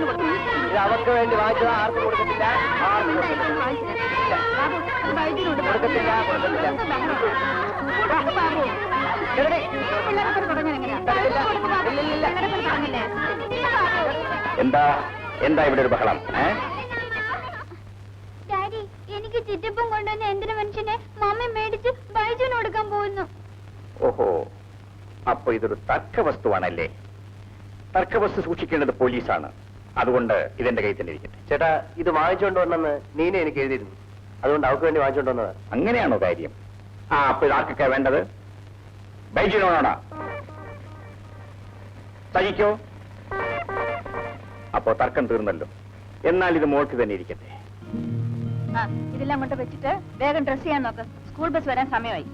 ഇത് അവർക്ക് വേണ്ടി വാങ്ങിച്ചത് ആർക്കും കൊടുക്കത്തില്ല. കൊടുക്കത്തില്ല. എന്താ എന്താ ഇവിടെ ഒരു ബഹളം? ഡാഡി, എനിക്ക് ചിറ്റപ്പം കൊണ്ടുവന്ന എന്തിനു മനുഷ്യനെ മമ്മി മേടിച്ച് ബൈജുവിന് കൊടുക്കാൻ പോകുന്നു. ഓഹോ, അപ്പൊ ഇതൊരു തർക്കവസ്തുവാണല്ലേ? തർക്കവസ്തു സൂക്ഷിക്കേണ്ടത് പോലീസാണ്. അതുകൊണ്ട് ഇതെന്റെ കയ്യിൽ തന്നെ ഇരിക്കട്ടെ. ചേട്ടാ, ഇത് വാങ്ങിച്ചുകൊണ്ട് വന്നെന്ന് നീനെ എനിക്ക് എഴുതിയിരുന്നു. അതുകൊണ്ട് അവർക്ക് വേണ്ടി വാങ്ങിച്ചുകൊണ്ട് വന്നത്. അങ്ങനെയാണോ കാര്യം? അപ്പൊ ഇതാർക്കൊക്കെ വേണ്ടത്? ബൈജുവിനോടാ? സഹിക്കോ? അപ്പോ തർക്കം തീർന്നല്ലോ. എന്നാൽ ഇത് മോൾക്ക് തന്നെ ഇരിക്കട്ടെ. ഇതെല്ലാം കൊണ്ട് വെച്ചിട്ട് വേഗം ഡ്രസ് ചെയ്യാൻ നോക്ക്. സ്കൂൾ ബസ് വരാൻ സമയമായി.